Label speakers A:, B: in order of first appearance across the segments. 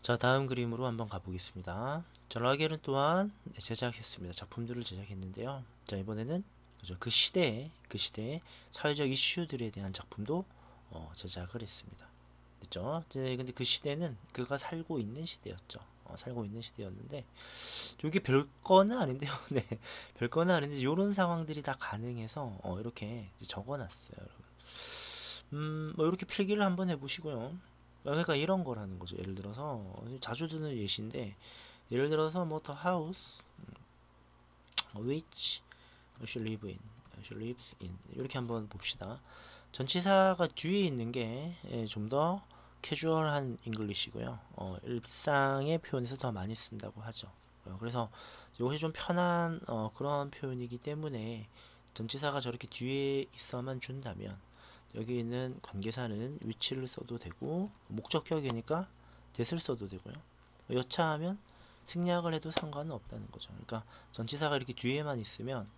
A: 자, 다음 그림으로 한번 가보겠습니다. 자, 라겔은 또한 제작했습니다. 작품들을 제작했는데요. 자, 이번에는 그죠, 그 시대의 사회적 이슈들에 대한 작품도 제작을 했습니다. 됐죠? 근데 그 시대는 그가 살고 있는 시대였죠. 살고 있는 시대였는데 이게 별거는 아닌데요. 네, 별거는 아닌데 이런 상황들이 다 가능해서 이렇게 이제 적어놨어요. 여러분. 뭐 이렇게 필기를 한번 해보시고요. 그러니까 이런 거라는 거죠. 예를 들어서 자주 드는 예시인데 예를 들어서 뭐 the house which she lives in 이렇게 한번 봅시다. 전치사가 뒤에 있는 게 좀 더 캐주얼한 잉글리시고요. 일상의 표현에서 더 많이 쓴다고 하죠. 그래서 이것이 좀 편한 그런 표현이기 때문에 전치사가 저렇게 뒤에 있어만 준다면 여기 있는 관계사는 위치를 써도 되고 목적격이니까 that을 써도 되고요. 여차하면 생략을 해도 상관은 없다는 거죠. 그러니까 전치사가 이렇게 뒤에만 있으면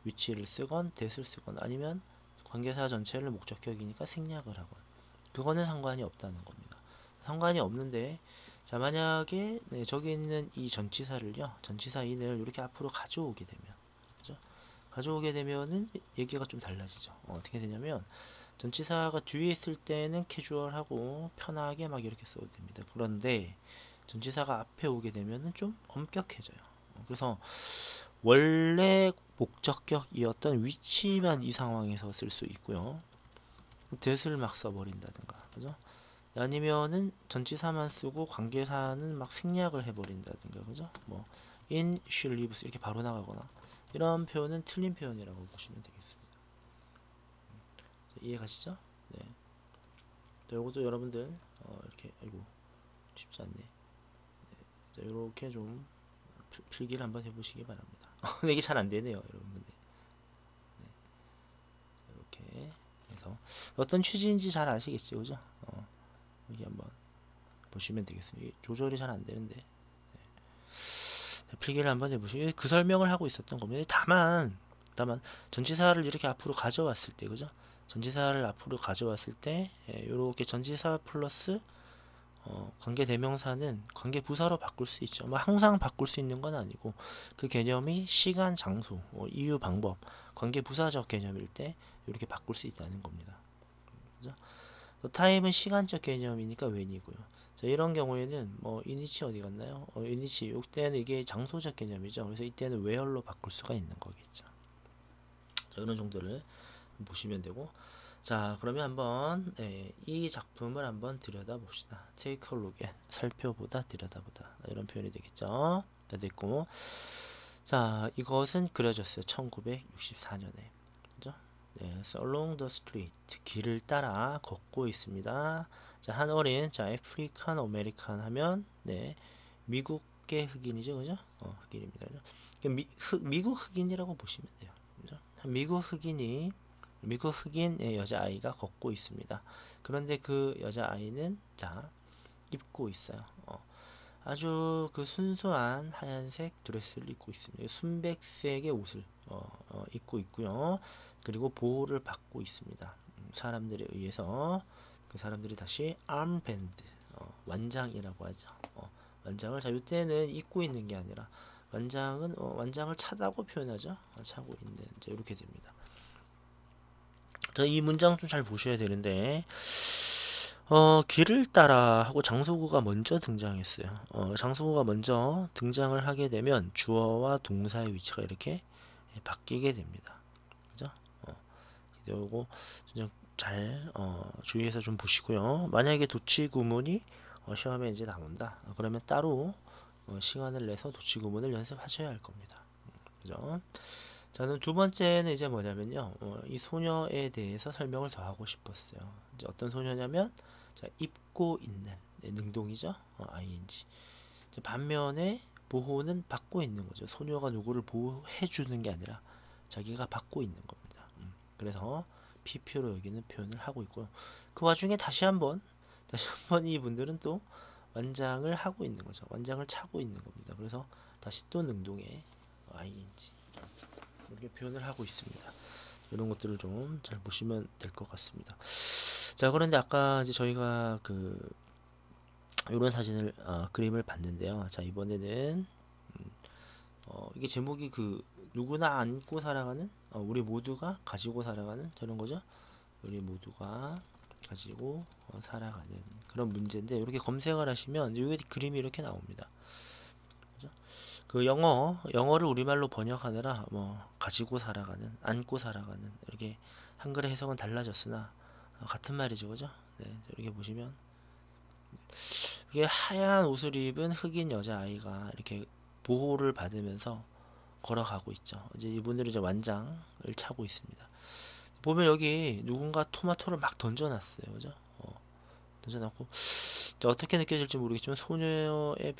A: 위치를 쓰건 that을 쓰건 아니면 관계사 전체를 목적격이니까 생략을 하건 그거는 상관이 없다는 겁니다. 상관이 없는데 자 만약에 저기 있는 이 전치사를요 전치사 인을 이렇게 앞으로 가져오게 되면 그죠? 가져오게 되면은 얘기가 좀 달라지죠. 어떻게 되냐면 전치사가 뒤에 있을 때는 캐주얼하고 편하게 막 이렇게 써도 됩니다. 그런데 전치사가 앞에 오게 되면은 좀 엄격해져요. 그래서 원래 목적격이었던 위치만 이 상황에서 쓸 수 있고요. that을 막 써버린다든가, 그죠? 아니면은 전치사만 쓰고 관계사는 막 생략을 해버린다든가, 그죠? 뭐 in she lives 이렇게 바로 나가거나 이런 표현은 틀린 표현이라고 보시면 되겠습니다. 이해 가시죠? 네. 이것도 여러분들 이렇게 아이고 쉽지 않네. 자, 이렇게 좀 필기를 한번 해보시기 바랍니다. 근데 이게 잘 안 되네요, 여러분들. 이렇게 해서 어떤 취지인지 잘 아시겠죠, 그죠? 여기 한번 보시면 되겠습니다. 조절이 잘 안 되는데 필기를 한번 해보시고 그 설명을 하고 있었던 겁니다. 다만 전치사를 이렇게 앞으로 가져왔을 때, 그죠? 전치사를 앞으로 가져왔을 때 이렇게 전치사 플러스 관계 대명사는 관계 부사로 바꿀 수 있죠. 뭐 항상 바꿀 수 있는 건 아니고 그 개념이 시간, 장소, 이유, 방법, 관계 부사적 개념일 때 이렇게 바꿀 수 있다는 겁니다. 그죠? 타임은 시간적 개념이니까 when이고요. 자, 이런 경우에는 뭐 이니치 어디 갔나요? 이니치 이때는 이게 장소적 개념이죠. 그래서 이때는 where로 바꿀 수가 있는 거겠죠. 자, 이런 정도를 보시면 되고 자 그러면 한번 이 작품을 한번 들여다봅시다. Take a look at 살펴보다 들여다보다 이런 표현이 되겠죠. 다 됐고 자 이것은 그려졌어요. 1964년에 그죠? 네, so along the street 길을 따라 걷고 있습니다. 자, 한 어린 자 아프리칸 아메리칸 하면 네 미국계 흑인이죠, 그죠? 흑인입니다. 그죠? 미국 흑인이라고 보시면 돼요. 그죠? 미국 흑인 여자아이가 걷고 있습니다. 그런데 그 여자아이는 자 입고 있어요. 아주 그 순수한 하얀색 드레스를 입고 있습니다. 순백색의 옷을 입고 있고요. 그리고 보호를 받고 있습니다. 사람들에 의해서 그 사람들이 다시 armband 완장이라고 하죠. 완장을 자 이때는 입고 있는 게 아니라 완장은 완장을 차다고 표현하죠. 차고 있는 이제 이렇게 됩니다. 자, 이 문장 좀 잘 보셔야 되는데 길을 따라 하고 장소구가 먼저 등장했어요. 장소구가 먼저 등장을 하게 되면 주어와 동사의 위치가 이렇게 바뀌게 됩니다. 그죠? 요거 잘 주의해서 좀 보시고요. 만약에 도치 구문이 시험에 이제 나온다. 그러면 따로 시간을 내서 도치 구문을 연습하셔야 할 겁니다. 그죠? 저는 두 번째는 이제 뭐냐면요. 이 소녀에 대해서 설명을 더 하고 싶었어요. 이제 어떤 소녀냐면 자, 입고 있는 능동이죠. ing. 반면에 보호는 받고 있는 거죠. 소녀가 누구를 보호해 주는 게 아니라 자기가 받고 있는 겁니다. 그래서 PP로 여기는 표현을 하고 있고요. 그 와중에 다시 한번 이분들은 또 완장을 하고 있는 거죠. 완장을 차고 있는 겁니다. 그래서 다시 또 능동의 ing. 이렇게 표현을 하고 있습니다. 이런 것들을 좀 잘 보시면 될 것 같습니다. 자, 그런데 아까 이제 저희가 그 이런 사진을 그림을 봤는데요. 자, 이번에는 이게 제목이 그 누구나 안고 살아가는 우리 모두가 가지고 살아가는 저런 거죠. 우리 모두가 가지고 살아가는 그런 문제인데 이렇게 검색을 하시면 이게 그림이 이렇게 나옵니다. 그죠? 그 영어를 우리말로 번역하느라 뭐 가지고 살아가는 안고 살아가는 이렇게 한글의 해석은 달라졌으나 같은 말이죠, 그죠? 네, 이렇게 보시면 이게 하얀 옷을 입은 흑인 여자아이가 이렇게 보호를 받으면서 걸어가고 있죠. 이제 이분들이 이제 완장을 차고 있습니다. 보면 여기 누군가 토마토를 막 던져놨어요. 그죠? 던져놨고 어떻게 느껴질지 모르겠지만 소녀의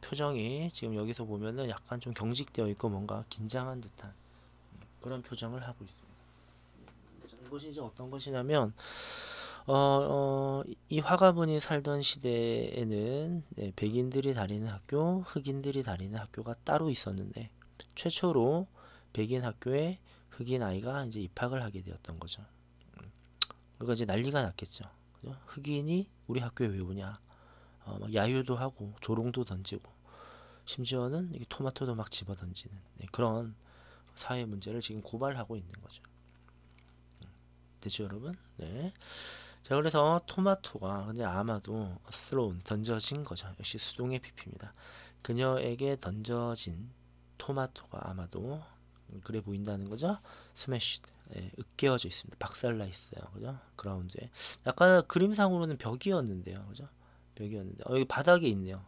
A: 표정이 지금 여기서 보면은 약간 좀 경직되어 있고 뭔가 긴장한 듯한 그런 표정을 하고 있습니다. 이것이 이제 어떤 것이냐면 이 화가분이 살던 시대에는 네, 백인들이 다니는 학교, 흑인들이 다니는 학교가 따로 있었는데 최초로 백인 학교에 흑인 아이가 이제 입학을 하게 되었던 거죠. 그러니까 이제 난리가 났겠죠. 그죠? 흑인이 우리 학교에 왜 오냐? 막 야유도 하고 조롱도 던지고 심지어는 이게 토마토도 막 집어 던지는 네, 그런 사회 문제를 지금 고발하고 있는 거죠. 됐죠, 여러분? 네. 자, 그래서 토마토가 근데 아마도 thrown 던져진 거죠. 역시 수동의 PP입니다. 그녀에게 던져진 토마토가 아마도 그래 보인다는 거죠. smashed 예, 으깨어져 있습니다. 박살나 있어요. 그죠? 그라운드에 약간 그림상으로는 벽이었는데요. 그죠? 벽이었는데 여기 바닥에 있네요.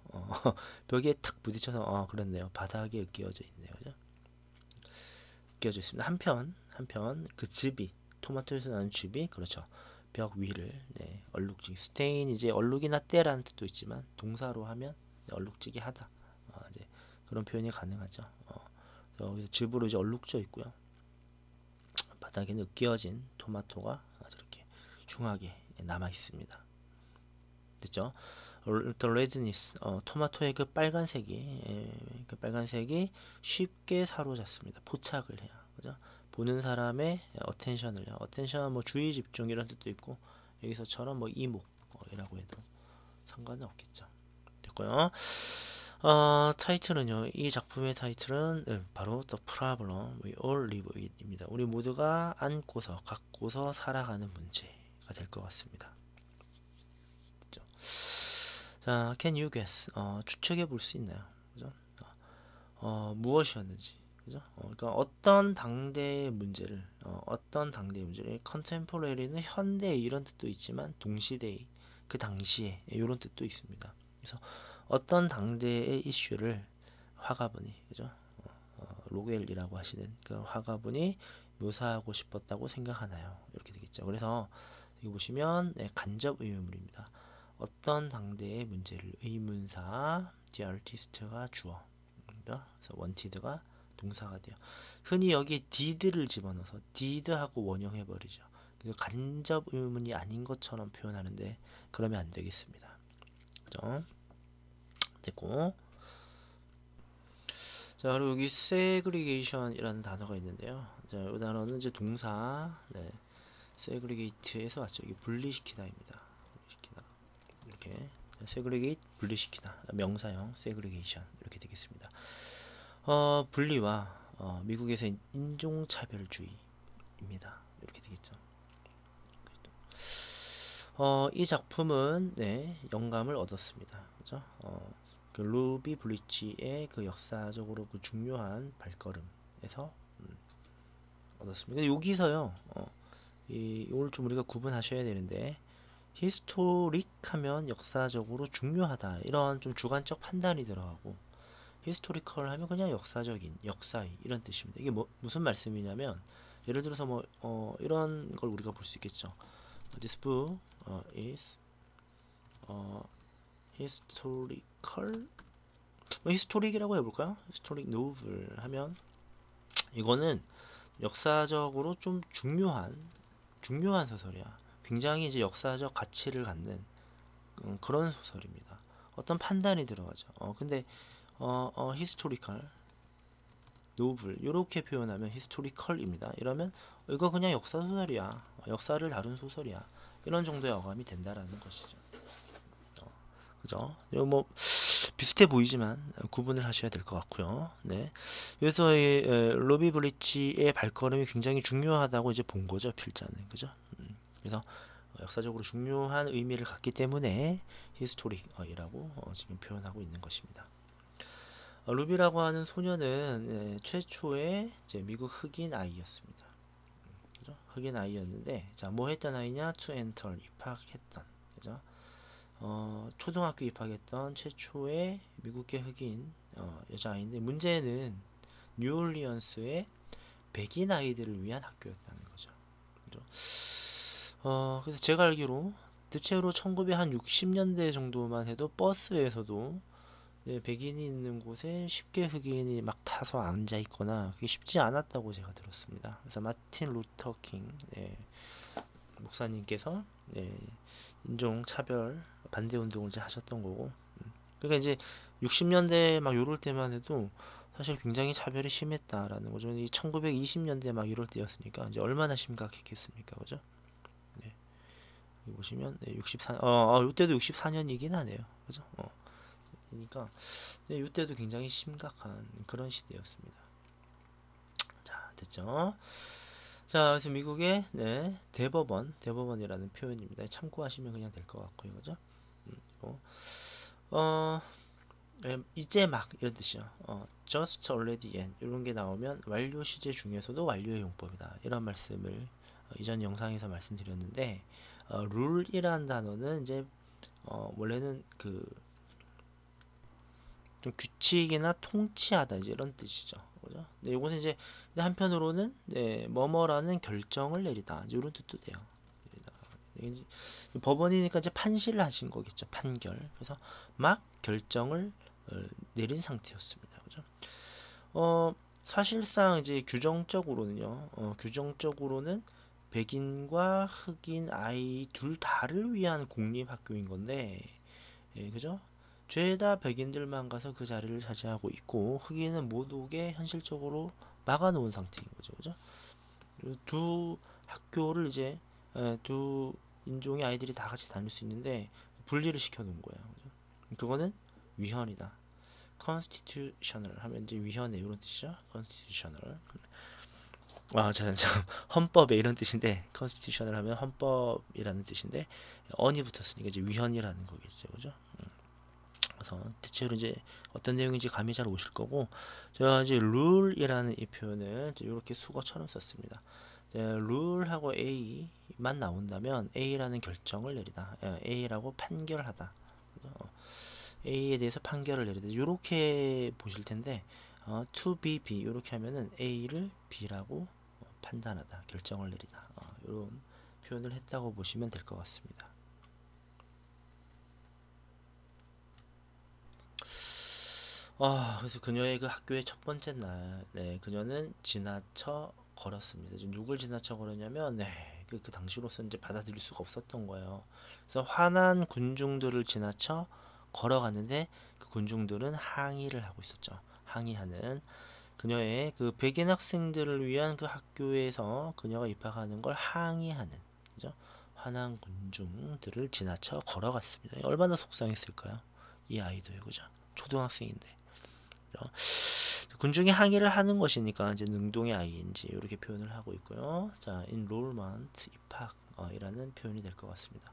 A: 벽에 탁 부딪혀서 그렇네요. 바닥에 으깨어져 있네요. 그죠? 으깨어져 있습니다. 한편 그 즙이 토마토에서 나는 즙이 그렇죠. 벽 위를 네, 얼룩지기 스테인 이제 얼룩이나 때라는 뜻도 있지만 동사로 하면 네, 얼룩지게 하다 이제 그런 표현이 가능하죠. 여기서 즙으로 이제 얼룩져 있고요. 바닥에는 으깨어진 토마토가 아주 이렇게 흉하게 남아 있습니다. 됐죠? The redness, 토마토의 그 빨간색이 쉽게 사로잡습니다. 포착을 해요. 그죠? 보는 사람의 attention을요. attention 뭐 주의 집중 이런 뜻도 있고 여기서처럼 뭐 이목이라고 해도 상관은 없겠죠. 됐고요. 타이틀은요. 이 작품의 타이틀은 바로 The Problem We All Live With입니다. 우리 모두가 갖고서 살아가는 문제가 될 것 같습니다. 그죠? 자, can you guess? 추측해 볼 수 있나요? 그죠? 무엇이었는지. 그죠? 그러니까 어떤 당대의 문제를 contemporary는 현대 이런 뜻도 있지만 동시대의 그 당시에 이런 뜻도 있습니다. 그래서 어떤 당대의 이슈를 화가분이 그죠? 로겔이라고 하시는 그 화가분이 묘사하고 싶었다고 생각하나요? 이렇게 되겠죠. 그래서 여기 보시면 네, 간접 의문문입니다. 어떤 당대의 문제를 의문사 the artist가 주어 그래서 wanted가 동사가 돼요. 흔히 여기에 did를 집어넣어서 did하고 원형해버리죠. 그래서 간접 의문이 아닌 것처럼 표현하는데 그러면 안 되겠습니다. 그죠? 됐고 자 그리고 여기 segregation이라는 단어가 있는데요. 자, 이 단어는 이제 동사 segregate에서 왔죠. 이게 분리시키다입니다. 분리시키다. 이렇게 segregate 분리시키다 명사형 segregation 이렇게 되겠습니다. 분리와 미국에서의 인종차별주의입니다. 이렇게 되겠죠. 이 작품은 네, 영감을 얻었습니다. 그죠? 그 루비 블리치의 그 역사적으로 그 중요한 발걸음에서 얻었습니다. 여기서요, 이걸 좀 우리가 구분하셔야 되는데, 히스토릭 하면 역사적으로 중요하다. 이런 좀 주관적 판단이 들어가고, 히스토리컬 하면 그냥 역사적인, 역사의 이런 뜻입니다. 이게 무슨 말씀이냐면, 예를 들어서 이런 걸 우리가 볼 수 있겠죠. This book is historical 히스토릭이라고 해볼까요? 히스토릭 노블 하면 이거는 역사적으로 좀 중요한 소설이야. 굉장히 이제 역사적 가치를 갖는 그런 소설입니다. 어떤 판단이 들어가죠. 근데 히스토리컬 노블 이렇게 표현하면 히스토리컬입니다. 이러면 이거 그냥 역사 소설이야. 역사를 다룬 소설이야. 이런 정도의 어감이 된다라는 것이죠. 그죠? 이거 뭐 비슷해 보이지만 구분을 하셔야 될 것 같고요. 네. 그래서 이 로비 브리치의 발걸음이 굉장히 중요하다고 이제 본 거죠, 필자는. 그죠? 그래서 역사적으로 중요한 의미를 갖기 때문에 히스토릭이라고 지금 표현하고 있는 것입니다. 루비라고 하는 소녀는 최초의 이제 미국 흑인 아이였습니다. 그죠? 흑인 아이였는데, 자, 뭐 했던 아이냐? To enter, 입학했던. 그죠? 초등학교 입학했던 최초의 미국계 흑인 여자아이인데, 문제는 뉴올리언스의 백인 아이들을 위한 학교였다는 거죠. 그죠? 그래서 제가 알기로 대체로 1960년대 정도만 해도 버스에서도 백인이 있는 곳에 쉽게 흑인이 막 타서 앉아 있거나 그게 쉽지 않았다고 제가 들었습니다. 그래서 마틴 루터 킹 목사님께서 인종 차별 반대 운동을 이제 하셨던 거고, 그러니까 이제 60년대 막 요럴 때만 해도 사실 굉장히 차별이 심했다라는 거죠. 이 1920년대 막 이럴 때였으니까 이제 얼마나 심각했겠습니까, 그죠? 네. 여기 보시면 64, 이때도 64년이긴 하네요, 그죠? 그러니까 이때도 굉장히 심각한 그런 시대였습니다. 자, 됐죠? 자, 그래서 미국의 대법원이라는 표현입니다. 참고하시면 그냥 될 것 같고요, 그죠? 그리고, 어, 이제 막 이런 뜻이요. just already in 이런 게 나오면 완료 시제 중에서도 완료의 용법이다. 이런 말씀을 이전 영상에서 말씀드렸는데, 룰이라는 단어는 이제 원래는 그 좀 규칙이나 통치하다 이제 이런 뜻이죠. 그죠? 네, 이것은 이제 한편으로는 뭐뭐라는 결정을 내리다 이런 뜻도 돼요. 이제 법원이니까 이제 판시를 하신 거겠죠. 판결. 그래서 막 결정을 내린 상태였습니다. 그죠? 사실상 이제 규정적으로는 백인과 흑인 아이 둘 다를 위한 공립학교인 건데, 그죠? 죄다 백인들만 가서 그 자리를 차지하고 있고 흑인은 못 오게 현실적으로 막아놓은 상태인 거죠, 그죠? 두 학교를 이제 두 인종의 아이들이 다 같이 다닐 수 있는데 분리를 시켜놓은 거예요, 그죠? 그거는 위헌이다. constitutional 하면 이제 위헌의 이런 뜻이죠. constitutional. 헌법에 이런 뜻인데 constitutional 하면 헌법이라는 뜻인데 언이 붙었으니까 이제 위헌이라는 거겠죠, 그죠? 그래서 대체로 이제 어떤 내용인지 감이 잘 오실 거고, 제가 이제 룰이라는 이 표현을 이렇게 수거처럼 썼습니다. 룰하고 A만 나온다면 A라는 결정을 내리다, A라고 판결하다, A에 대해서 판결을 내리다 이렇게 보실 텐데, to be B 이렇게 하면은 A를 B라고 판단하다, 결정을 내리다, 이런 표현을 했다고 보시면 될 것 같습니다. 그래서 그녀의 그 학교의 첫 번째 날, 그녀는 지나쳐 걸었습니다. 지금 누굴 지나쳐 걸었냐면, 그 당시로서 이제 받아들일 수가 없었던 거예요. 그래서 화난 군중들을 지나쳐 걸어갔는데, 그 군중들은 항의를 하고 있었죠. 항의하는 그녀의 그 백인 학생들을 위한 그 학교에서 그녀가 입학하는 걸 항의하는, 그죠? 화난 군중들을 지나쳐 걸어갔습니다. 얼마나 속상했을까요? 이 아이도요, 그죠? 초등학생인데. 군중이 항의를 하는 것이니까 이제 능동의 아이인지 이렇게 표현을 하고 있고요. 자, enrollment 입학이라는 표현이 될 것 같습니다.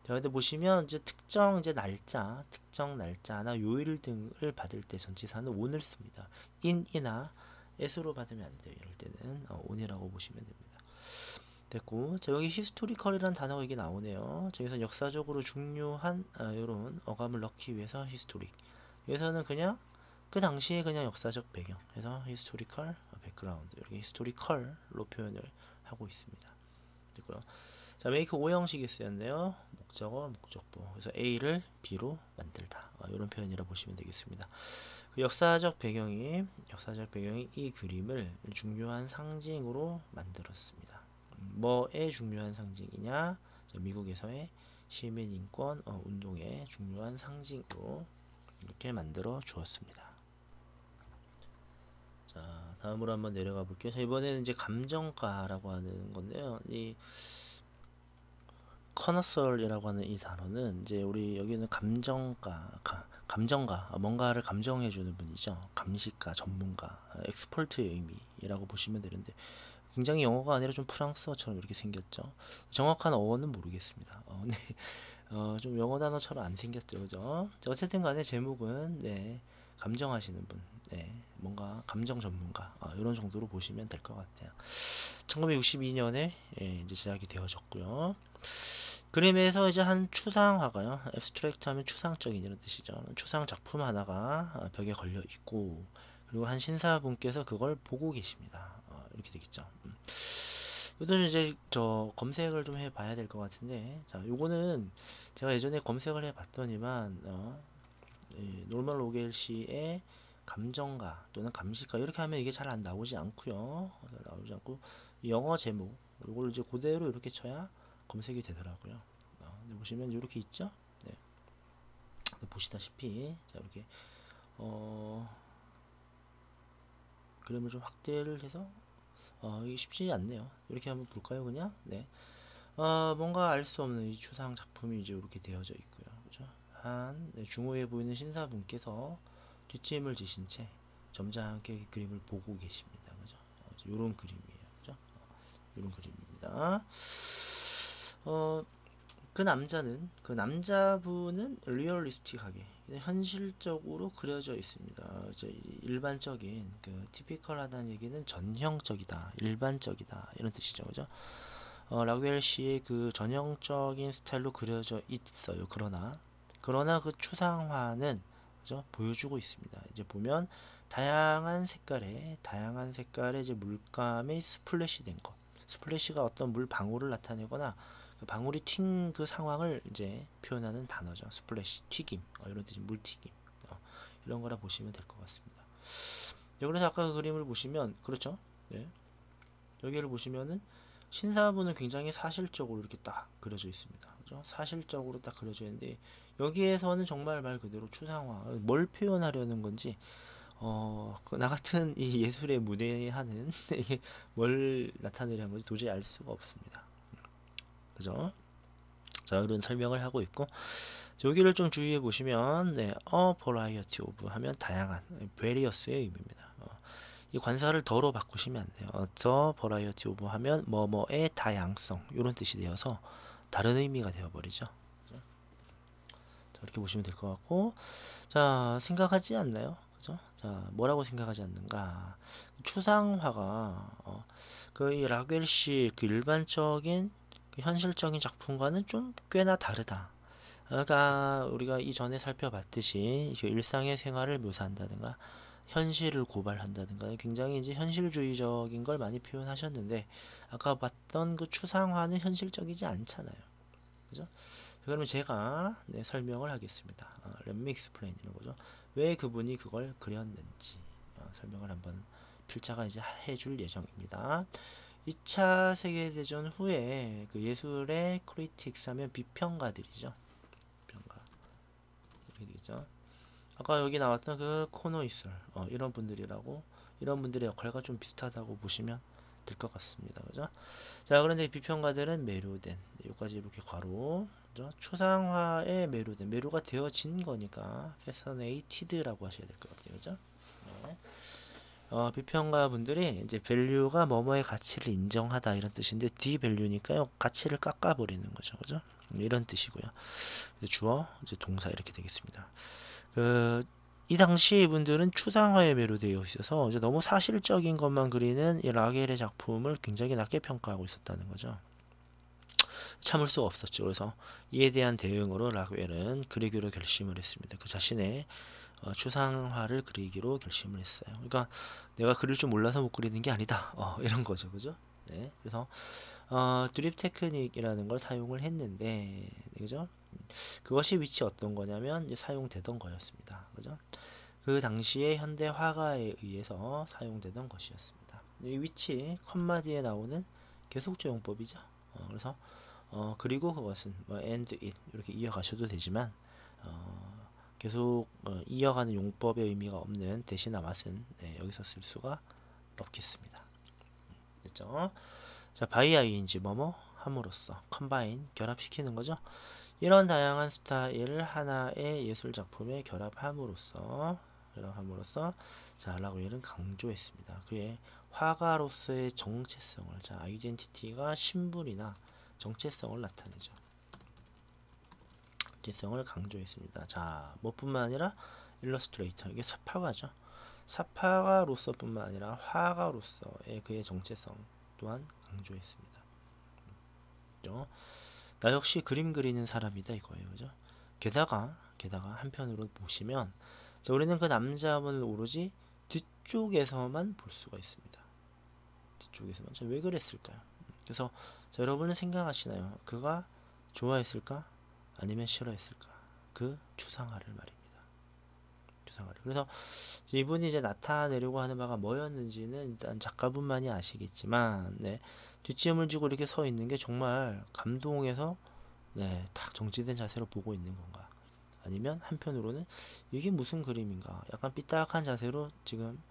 A: 자, 근데 보시면 이제 특정 날짜나 요일 등을 받을 때 전치사는 on을 씁니다. in이나 as로 받으면 안 돼요. 이럴 때는 on이라고 보시면 됩니다. 됐고, 자, 여기 historical이라는 단어가 이게 나오네요. 여기서 역사적으로 중요한 이런 어감을 넣기 위해서 historic. 여기서는 그냥 그 당시에 그냥 역사적 배경 해서 historical background 이렇게 historical로 표현을 하고 있습니다. 됐고요. 자, make 오형식이 쓰였네요. 목적어, 목적보. 그래서 A를 B로 만들다. 이런 표현이라 보시면 되겠습니다. 그 역사적 배경이 이 그림을 중요한 상징으로 만들었습니다. 뭐의 중요한 상징이냐? 미국에서의 시민인권 운동의 중요한 상징으로 이렇게 만들어 주었습니다. 자, 다음으로 한번 내려가 볼게요. 자, 이번에는 이제 감정가라고 하는 건데요. 이 커너설이라고 하는 이 단어는 이제 우리 여기는 감정가, 뭔가를 감정해주는 분이죠. 감식가, 전문가, 엑스퍼트의 의미라고 보시면 되는데 굉장히 영어가 아니라 좀 프랑스어처럼 이렇게 생겼죠. 정확한 어원은 모르겠습니다. 네. 좀 영어 단어처럼 안 생겼죠, 그죠? 자, 어쨌든 간에 제목은 네, 감정하시는 분, 네, 뭔가 감정 전문가 이런 정도로 보시면 될 것 같아요. 1962년에 이제 제작이 되어졌고요. 그림에서 이제 한 추상화가요. 앱스트랙트 하면 추상적인 이런 뜻이죠. 추상 작품 하나가 벽에 걸려 있고 그리고 한 신사분께서 그걸 보고 계십니다. 이렇게 되겠죠. 이것도 이제 저 검색을 좀 해봐야 될 것 같은데, 자, 요거는 제가 예전에 검색을 해봤더니만 노멀 로겔시의 감정가 또는 감식가 이렇게 하면 이게 잘 안 나오지 않고요. 나오지 않고 영어 제목 이걸 이제 그대로 이렇게 쳐야 검색이 되더라고요. 보시면 이렇게 있죠. 네. 보시다시피 자 이렇게 그림을 좀 확대를 해서 이게 쉽지 않네요. 이렇게 한번 볼까요, 그냥? 네. 뭔가 알 수 없는 이 추상 작품이 이제 이렇게 되어져 있고요. 그죠? 중후해 보이는 신사분께서 뒷짐을 지신 채 점잖게 그림을 보고 계십니다. 그죠? 이런 그림이에요. 그죠? 이런 그림입니다. 그 남자분은 리얼리스틱하게 현실적으로 그려져 있습니다. 일반적인 티피컬하다는 얘기는 전형적이다, 일반적이다 이런 뜻이죠, 그죠? 라구엘 씨의 그 전형적인 스타일로 그려져 있어요. 그러나 그 추상화는 그죠? 보여주고 있습니다. 이제 보면 다양한 색깔의 이제 물감의 스플래시 된 것. 스플래시가 어떤 물 방울을 나타내거나 그 방울이 튄 그 상황을 이제 표현하는 단어죠. 스플래시, 튀김, 이런 뜻이 물튀김. 이런 거라 보시면 될 것 같습니다. 네, 그래서 아까 그 그림을 보시면 그렇죠. 네. 여기를 보시면은 신사분은 굉장히 사실적으로 이렇게 딱 그려져 있습니다. 그죠? 사실적으로 딱 그려져 있는데 여기에서는 정말 말 그대로 추상화, 뭘 표현하려는 건지 나 같은 이 예술의 무대에 하는 이게 뭘 나타내려는 건지 도저히 알 수가 없습니다. 그죠? 자, 이런 설명을 하고 있고 여기를 좀 주의해 보시면 네, variety of 하면 다양한, various의 의미입니다. 이 관사를 더로 바꾸시면 안 돼요. the variety of 하면 뭐뭐의 다양성 이런 뜻이 되어서 다른 의미가 되어버리죠. 자, 이렇게 보시면 될 것 같고 자 생각하지 않나요? 그죠? 자 뭐라고 생각하지 않는가? 추상화가 이 라겔시 그 일반적인 그 현실적인 작품과는 좀 꽤나 다르다. 그러니까 우리가 이전에 살펴봤듯이 일상의 생활을 묘사한다든가 현실을 고발한다든가 굉장히 이제 현실주의적인 걸 많이 표현하셨는데 아까 봤던 그 추상화는 현실적이지 않잖아요. 그죠? 그러면 제가 설명을 하겠습니다. Let me explain 이런 거죠. 왜 그분이 그걸 그렸는지 설명을 한번 필자가 이제 해줄 예정입니다. 2차 세계대전 후에 그 예술의 크리틱스 하면 비평가들이죠. 비평가. 이렇게 되죠. 아까 여기 나왔던 그 코노이슬 이런 분들의 역할과 좀 비슷하다고 보시면 될 것 같습니다. 그죠? 자, 그런데 비평가들은 매료된 여기까지 이렇게 괄호 그죠? 추상화에 매료가 되어진 거니까 fascinated라고 하셔야 될 것 같아요. 그죠? 네. 비평가 분들이 이제 밸류가 뭐뭐의 가치를 인정하다 이런 뜻인데 디밸류니까요 가치를 깎아버리는 거죠. 그죠? 이런 뜻이고요. 주어 이제 동사 이렇게 되겠습니다. 이 당시 분들은 추상화에 매료되어 있어서 이제 너무 사실적인 것만 그리는 이 라겔의 작품을 굉장히 낮게 평가하고 있었다는 거죠. 참을 수가 없었죠. 그래서 이에 대한 대응으로 라겔은 그리기로 결심을 했습니다. 그 자신의 추상화를 그리기로 결심을 했어요. 그러니까 내가 그릴 줄 몰라서 못 그리는 게 아니다. 이런 거죠. 그죠? 네. 그래서 드립 테크닉이라는 걸 사용을 했는데 그죠? 그것이 위치 어떤 거냐면 이제 사용되던 거였습니다. 그죠? 그 당시에 현대 화가에 의해서 사용되던 것이었습니다. 이 위치 컴마 뒤에 나오는 계속조 용법이죠. 그래서 그리고 그것은 뭐 and it 이렇게 이어가셔도 되지만 계속 이어가는 용법의 의미가 없는 대신나 맛은 여기서 쓸 수가 없겠습니다. 됐죠? 자, by ing인지 뭐뭐 결합함으로써 컴바인 결합시키는 거죠. 이런 다양한 스타일을 하나의 예술 작품에 결합함으로써 자 라구엘은 강조했습니다. 그의 화가로서의 정체성을 자 아이덴티티가 신분이나 정체성을 나타내죠. 정체성을 강조했습니다. 자 뭐뿐만 아니라 일러스트레이터 이게 사파가죠. 사파가로서뿐만 아니라 화가로서의 그의 정체성 또한 강조했습니다. 그죠? 나 역시 그림 그리는 사람이다 이거예요. 그죠? 게다가 한편으로 보시면 자, 우리는 그 남자분을 오로지 뒤쪽에서만 볼 수가 있습니다. 뒤쪽에서만. 자, 왜 그랬을까요? 그래서 자, 여러분은 생각하시나요? 그가 좋아했을까? 아니면 싫어했을까? 그 추상화를 말입니다. 추상화를. 그래서 이분이 이제 나타내려고 하는 바가 뭐였는지는 일단 작가분만이 아시겠지만, 네, 뒷짐을 지고 이렇게 서 있는 게 정말 감동해서, 네, 딱 정지된 자세로 보고 있는 건가? 아니면 한편으로는 이게 무슨 그림인가? 약간 삐딱한 자세로 지금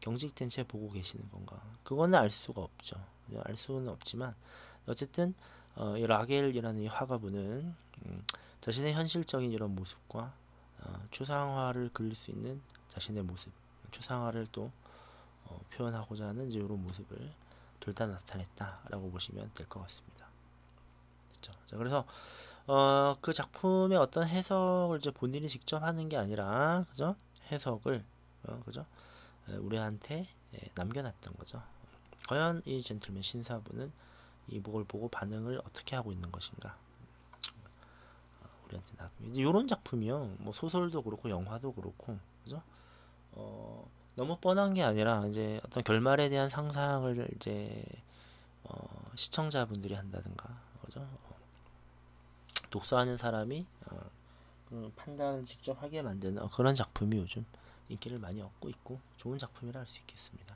A: 경직된 채 보고 계시는 건가? 그거는 알 수가 없죠. 알 수는 없지만 어쨌든 이 라겔이라는 이 화가분은 자신의 현실적인 이런 모습과 추상화를 그릴 수 있는 자신의 모습, 추상화를 또 표현하고자 하는 이제 이런 모습을 둘 다 나타냈다라고 보시면 될 것 같습니다. 그렇죠? 자, 그래서 그 작품의 어떤 해석을 이제 본인이 직접 하는 게 아니라, 그죠? 해석을, 그죠? 우리한테 남겨놨던 거죠. 과연 이 젠틀맨 신사분은 이 곡을 보고 반응을 어떻게 하고 있는 것인가? 우리한테 이제 이런 작품이요. 뭐 소설도 그렇고 영화도 그렇고, 그죠? 너무 뻔한 게 아니라 이제 어떤 결말에 대한 상상을 이제 시청자분들이 한다든가, 그죠? 독서하는 사람이 그 판단을 직접 하게 만드는 그런 작품이 요즘 인기를 많이 얻고 있고 좋은 작품이라 할 수 있겠습니다.